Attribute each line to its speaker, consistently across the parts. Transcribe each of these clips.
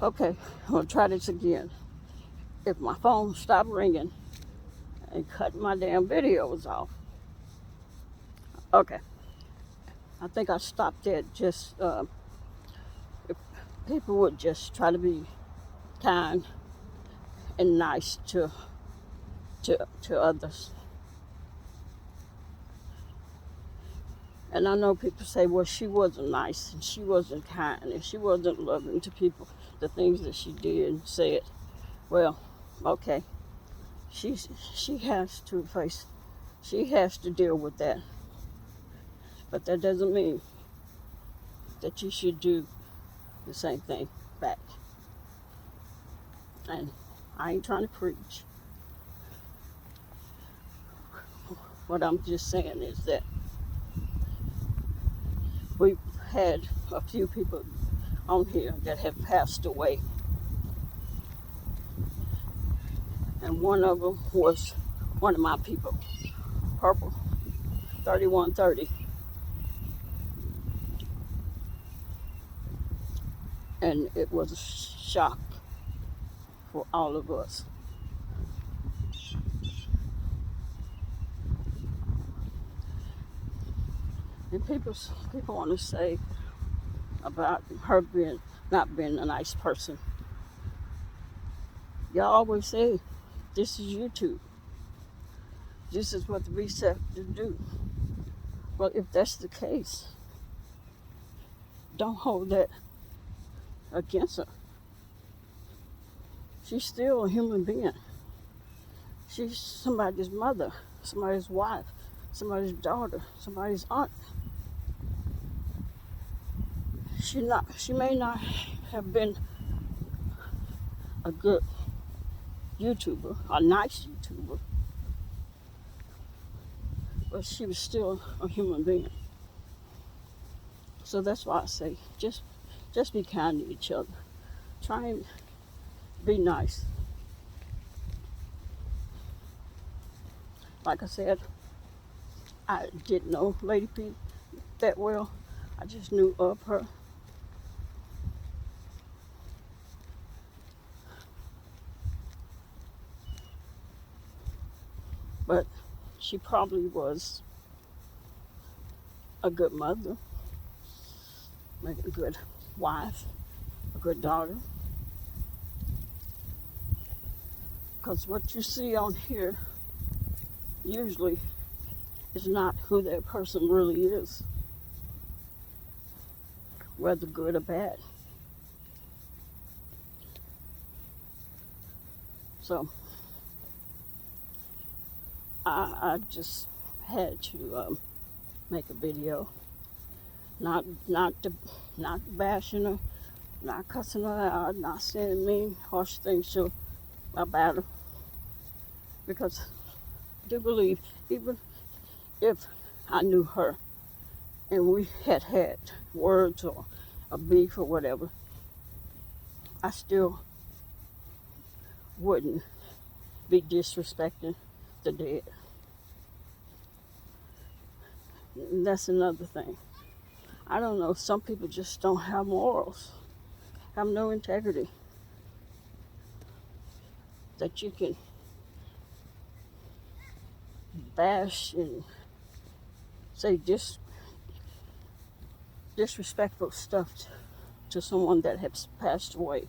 Speaker 1: Okay, I'm gonna try this again. If my phone stopped ringing and cut my damn videos off. Okay, I think I stopped at just if people would just try to be kind and nice to others. And I know people say, well, she wasn't nice and she wasn't kind and she wasn't loving to people, the things that she did and said. Well, okay, she she has to face, she has to deal with that. But that doesn't mean that you should do the same thing back. And I ain't trying to preach. What I'm just saying is that we've had a few people on here that have passed away. And one of them was one of my people, Purple 3130. And it was a shock for all of us. And people want to say about her not being a nice person. Y'all always say, this is YouTube. This is what the receptors do. Well, if that's the case, don't hold that against her. She's still a human being. She's somebody's mother, somebody's wife, somebody's daughter, somebody's aunt. She may not have been a good YouTuber, a nice YouTuber, but she was still a human being. So that's why I say, just be kind to each other. Try and be nice. Like I said, I didn't know Lady P that well. I just knew of her. But she probably was a good mother, maybe a good wife, a good daughter. Because what you see on here usually is not who that person really is, whether good or bad. So I just had to make a video, not bashing her, not cussing her out, not saying mean, harsh things to about her, because I do believe even if I knew her and we had words or a beef or whatever, I still wouldn't be disrespecting the dead. And that's another thing. I don't know, some people just don't have morals, have no integrity, that you can bash and say disrespectful stuff to someone that has passed away,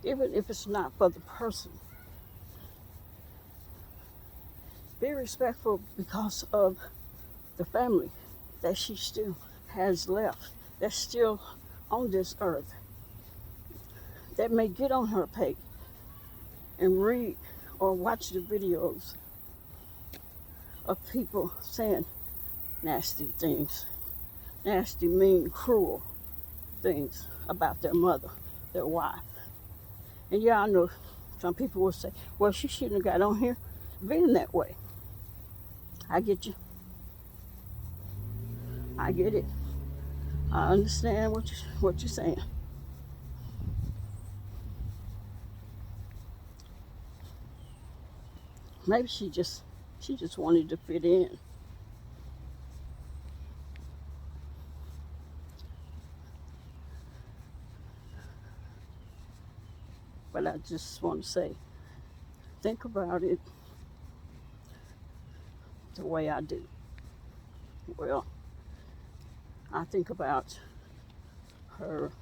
Speaker 1: even if it's not for the person. Be respectful because of the family that she still has left, that's still on this earth, that may get on her page and read or watch the videos of people saying nasty things, nasty, mean, cruel things about their mother, their wife. And yeah, I know some people will say, well, she shouldn't have got on here being that way. I get you. I get it. I understand what you're saying. Maybe she just wanted to fit in. But I just want to say, think about it the way I do. Well, I think about her,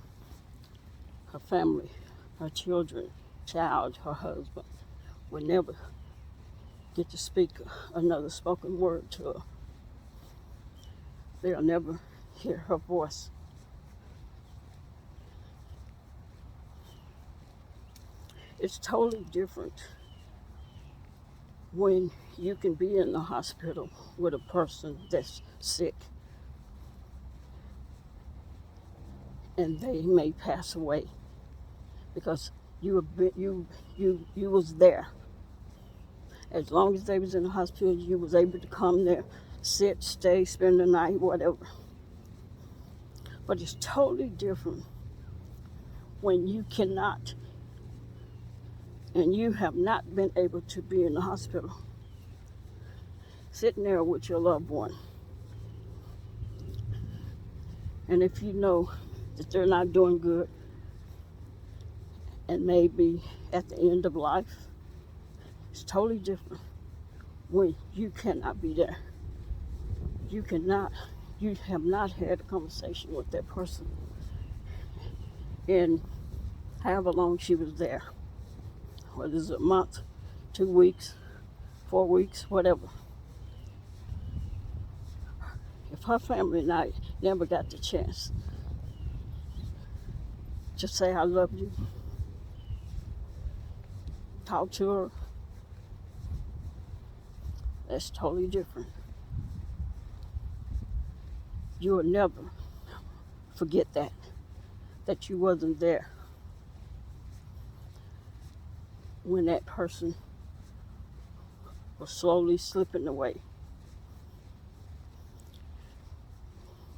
Speaker 1: her family, her children, child, her husband would never get to speak another spoken word to her. They'll never hear her voice. It's totally different when you can be in the hospital with a person that's sick and they may pass away because you was there. As long as they was in the hospital, you was able to come there, sit, stay, spend the night, whatever. But it's totally different when you cannot and you have not been able to be in the hospital, sitting there with your loved one. And if you know that they're not doing good and maybe at the end of life, it's totally different when you cannot be there. You have not had a conversation with that person in however long she was there, whether it's a month, 2 weeks, 4 weeks, whatever. If her family and I never got the chance to say I love you, talk to her, that's totally different. You will never forget that you wasn't there when that person was slowly slipping away,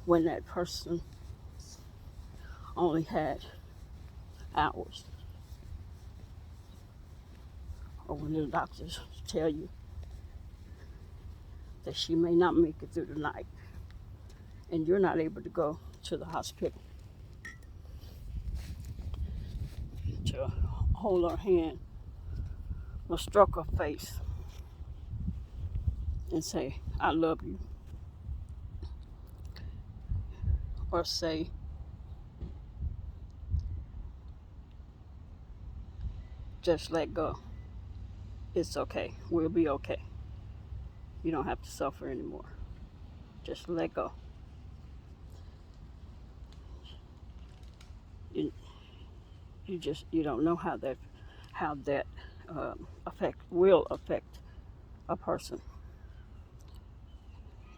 Speaker 1: when that person only had hours, or when the doctors tell you that she may not make it through the night and you're not able to go to the hospital to hold her hand or stroke her face and say, I love you, or say, just let go. It's okay. We'll be okay. You don't have to suffer anymore. Just let go. You, you don't know how that will affect a person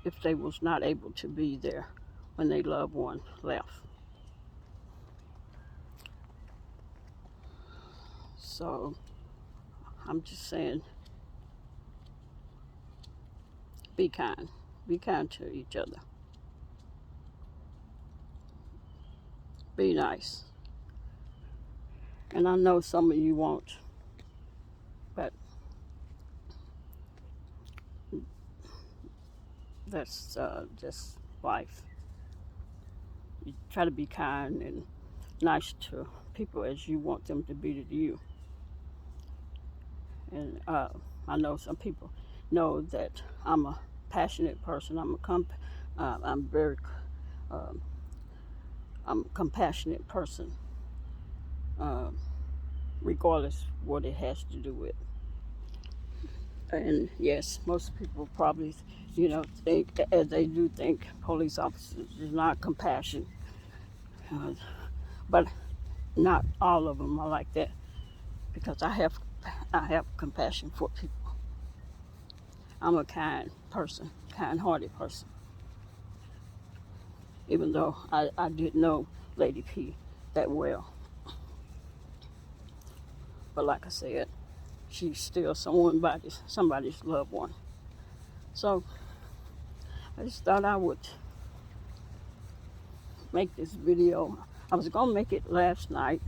Speaker 1: if they was not able to be there when their loved one left. So I'm just saying, be kind. Be kind to each other. Be nice. And I know some of you won't, but that's just life. You try to be kind and nice to people as you want them to be to you. And I know some people know that I'm a passionate person. I'm very I'm a compassionate person, regardless what it has to do with. And yes, most people probably, think, as they do think, police officers is not compassion, but not all of them are like that. Because I have compassion for people. I'm a kind person, kind-hearted person. Even though I didn't know Lady P that well, but like I said, she's still somebody's loved one. So I just thought I would make this video. I was gonna make it last night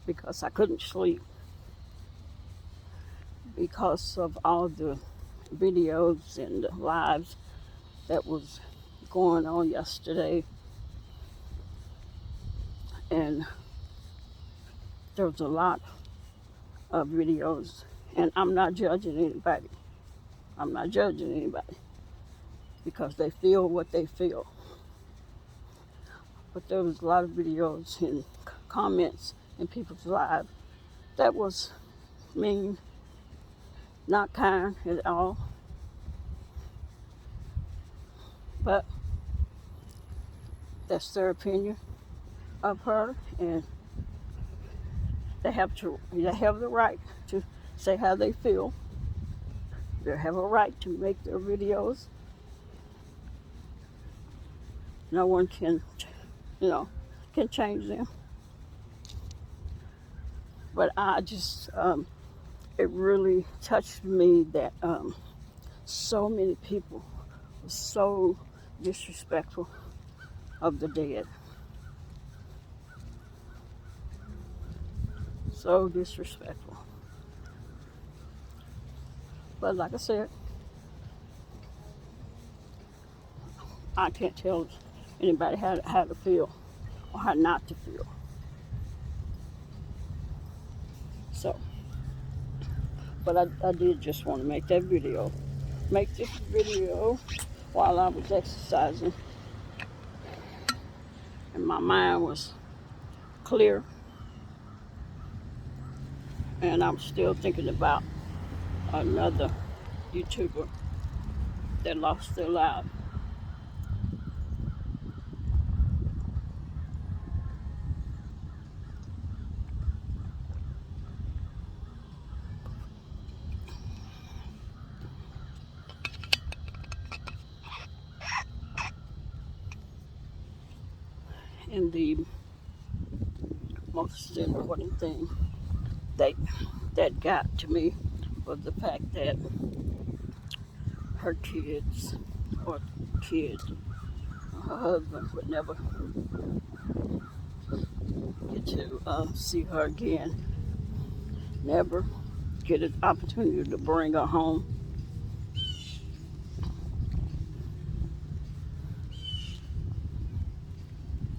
Speaker 1: because I couldn't sleep because of all the videos and the lives that was going on yesterday. And There was a lot of videos, and I'm not judging anybody. I'm not judging anybody because they feel what they feel. But there was a lot of videos and comments in people's lives that was mean, not kind at all. But that's their opinion of her, and they have the right to say how they feel. They have a right to make their videos. No one can, can change them. But I just, it really touched me that so many people were so disrespectful of the dead. So disrespectful. But like I said, I can't tell anybody how to feel or how not to feel. So, but I did just want to make that video. Make this video while I was exercising. And my mind was clear. And I'm still thinking about another YouTuber that lost their life. And the most important thing that got to me was the fact that her kids, or her husband, would never get to see her again. Never get an opportunity to bring her home.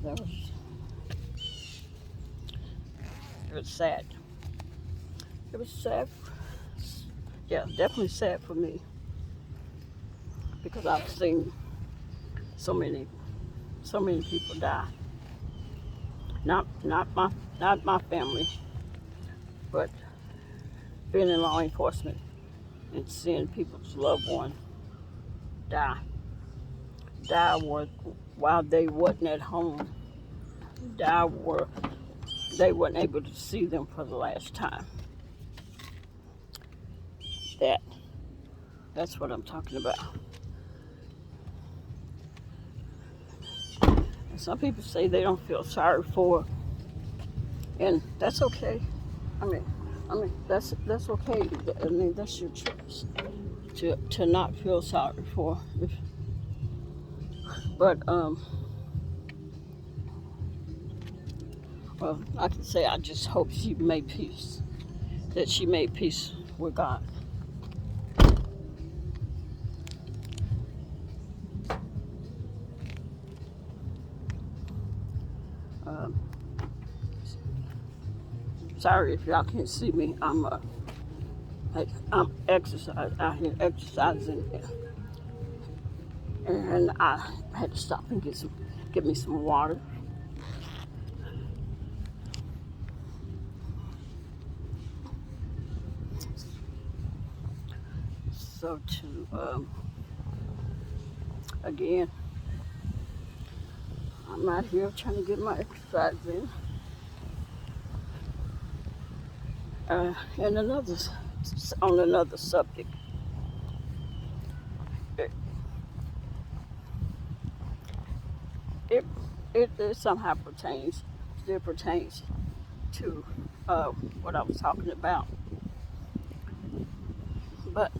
Speaker 1: That was, it was sad. It was sad. Yeah, definitely sad for me because I've seen so many people die. Not my family, but being in law enforcement and seeing people's loved one die while they wasn't at home, they weren't able to see them for the last time. That's what I'm talking about. And some people say they don't feel sorry for her, and that's okay. I mean that's okay. I mean that's your choice to not feel sorry for her. But well, I can say I just hope she made peace. That she made peace with God. Um, Sorry if y'all can't see me. I'm exercising, and I had to stop and get me some water. So again, I'm out here trying to get my exercise in. And on another subject, it somehow still pertains to what I was talking about. But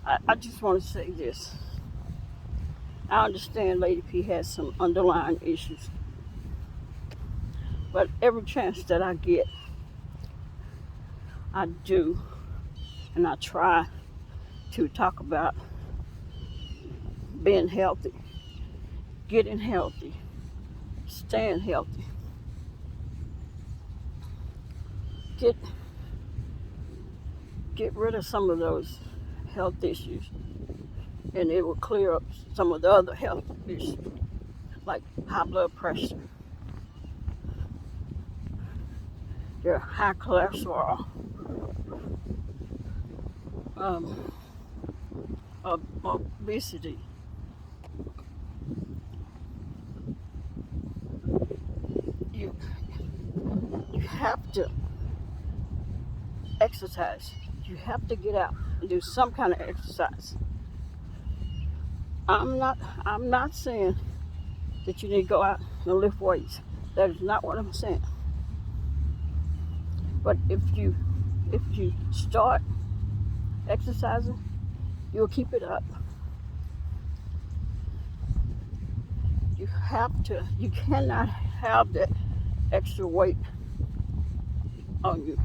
Speaker 1: I just want to say this. I understand Lady P has some underlying issues, but every chance that I get, I do, and I try to talk about being healthy, getting healthy, staying healthy. get rid of some of those health issues, and it will clear up some of the other health issues, like high blood pressure, your high cholesterol, um, obesity. You you have to exercise. You have to get out and do some kind of exercise. I'm not saying that you need to go out and lift weights. That is not what I'm saying. But if you start exercising, you'll keep it up. You cannot have that extra weight on you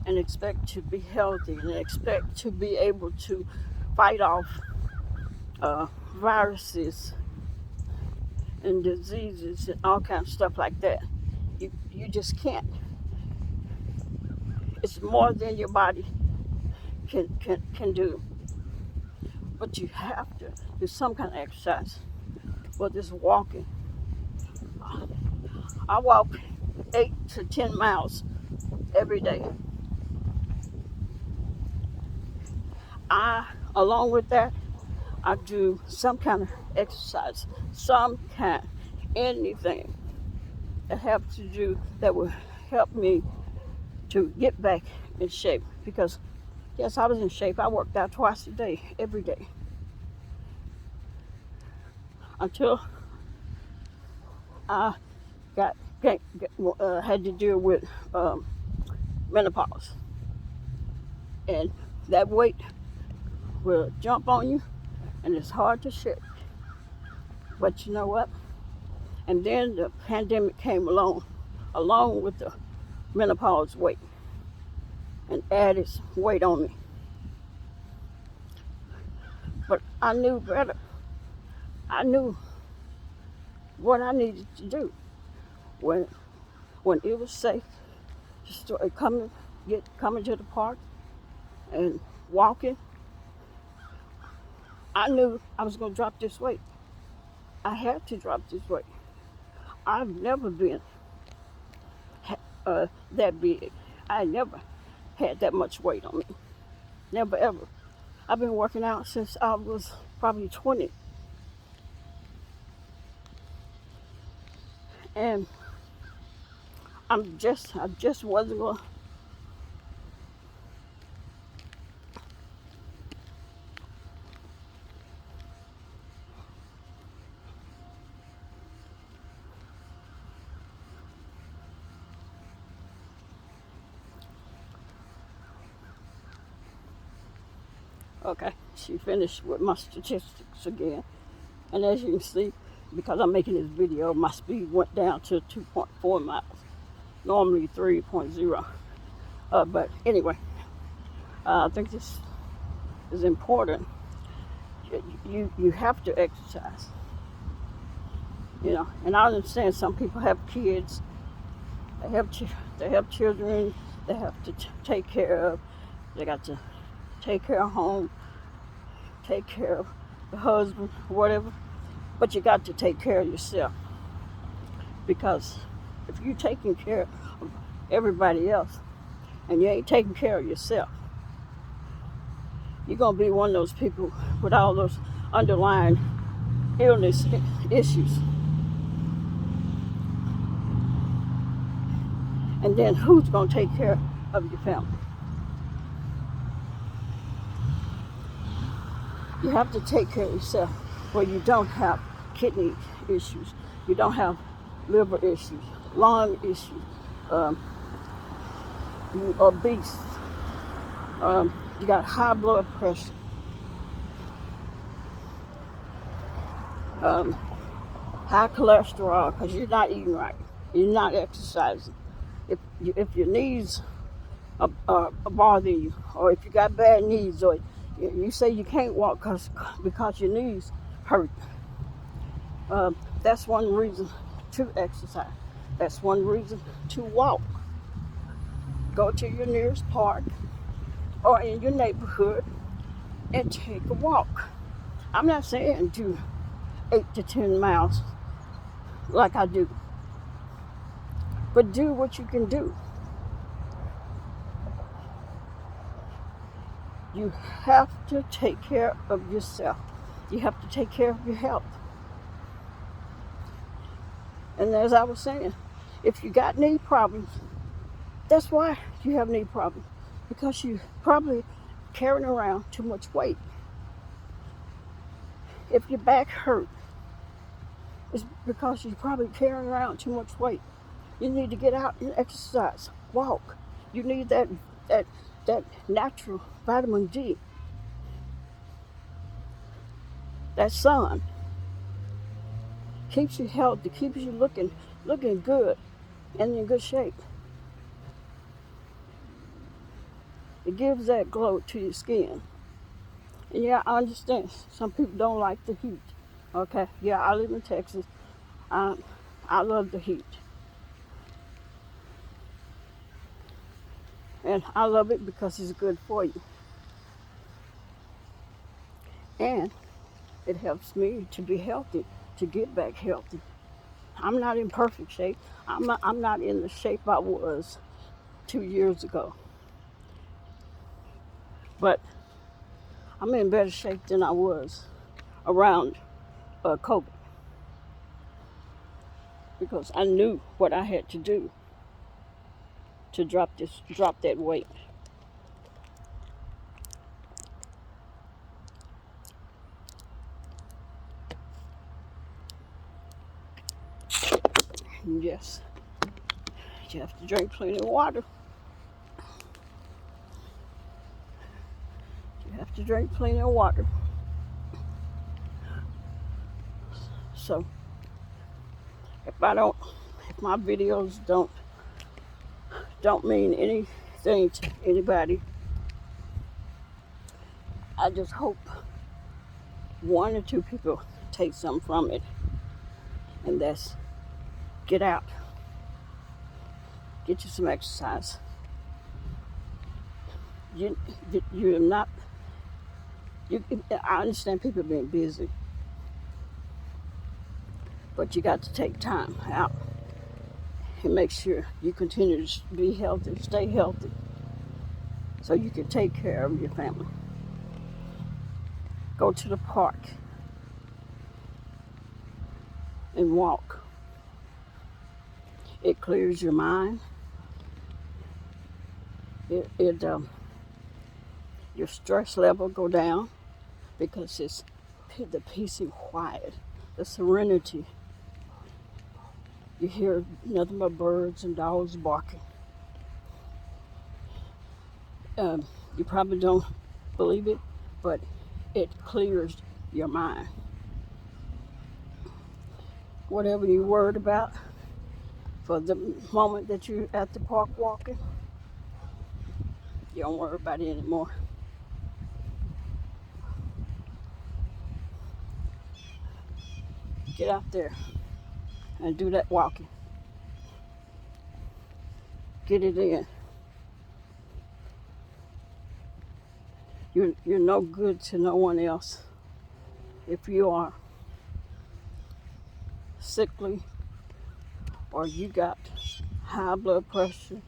Speaker 1: and expect to be healthy and expect to be able to fight off viruses and diseases and all kinds of stuff like that. You just can't. It's more than your body can do. But you have to do some kind of exercise. Whether it's walking. I walk 8 to 10 miles every day. Along with that, I do some kind of exercise, anything that will help me to get back in shape. Because yes, I was in shape. I worked out twice a day, every day, until I had to deal with menopause, and that weight will jump on you, and it's hard to shake. But you know what? And then the pandemic came along with the menopause weight, and added weight on me. But I knew better. I knew what I needed to do when it was safe to start coming to the park and walking. I knew I was going to drop this weight. I had to drop this weight. I've never been that big. I never had that much weight on me. Never ever. I've been working out since I was probably 20. And I just wasn't going. Okay, she finished with my statistics again. And as you can see, because I'm making this video, my speed went down to 2.4 miles. Normally 3.0. But anyway, I think this is important. You have to exercise. And I understand some people have kids, they have children, they have to take care of. They got to take care of home, take care of the husband, whatever. But you got to take care of yourself. Because if you're taking care of everybody else and you ain't taking care of yourself, you're going to be one of those people with all those underlying illness issues. And then who's going to take care of your family? You have to take care of yourself where you don't have kidney issues, you don't have liver issues, lung issues, you obese, you got high blood pressure, high cholesterol because you're not eating right, you're not exercising. If your knees are bothering you, or if you got bad knees, or you say you can't walk because your knees hurt, that's one reason to exercise. That's one reason to walk. Go to your nearest park or in your neighborhood and take a walk. I'm not saying do 8 to 10 miles like I do, but do what you can do. You have to take care of yourself. You have to take care of your health. And as I was saying, if you got knee problems, that's why you have knee problems. Because you probably carrying around too much weight. If your back hurt, it's because you're probably carrying around too much weight. You need to get out and exercise, walk. You need that natural vitamin D. That sun keeps you healthy, keeps you looking good and in good shape. It gives that glow to your skin. And yeah, I understand some people don't like the heat. Okay, yeah, I live in Texas. I love the heat. And I love it because it's good for you. And it helps me to be healthy, to get back healthy. I'm not in perfect shape. I'm not in the shape I was 2 years ago. But I'm in better shape than I was around COVID. Because I knew what I had to do to drop that weight. And yes, you have to drink plenty of water. You have to drink plenty of water. So if my videos don't mean anything to anybody, I just hope 1 or 2 people take something from it, and that's get out, get you some exercise. You're not. I understand people being busy, but you got to take time out and make sure you continue to be healthy, stay healthy, so you can take care of your family. Go to the park and walk. It clears your mind. Your stress level go down because it's the peace and quiet, the serenity. You hear nothing but birds and dogs barking. You probably don't believe it, but it clears your mind. Whatever you're worried about for the moment that you're at the park walking, you don't worry about it anymore. Get out there and do that walking. Get it in. You're no good to no one else if you are sickly or you got high blood pressure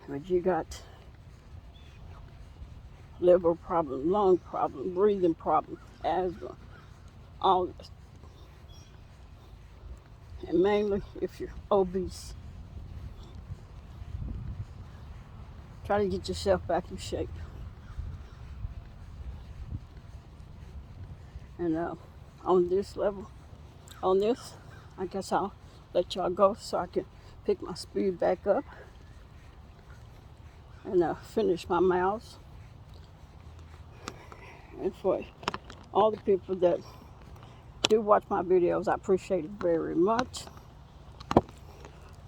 Speaker 1: or you got liver problem, lung problem, breathing problem, asthma, all this. And mainly if you're obese, try to get yourself back in shape. And on this, I guess I'll let y'all go so I can pick my speed back up and finish my miles. And for all the people that do watch my videos, I appreciate it very much.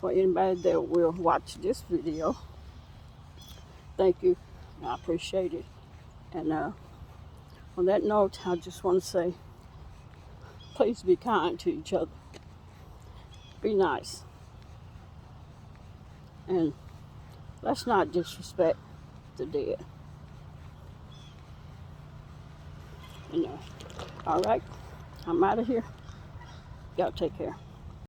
Speaker 1: For anybody that will watch this video, thank you. I appreciate it. And on that note, I just want to say, please be kind to each other. Be nice. And Let's not disrespect the dead. You know. All right. I'm out of here. Y'all take care.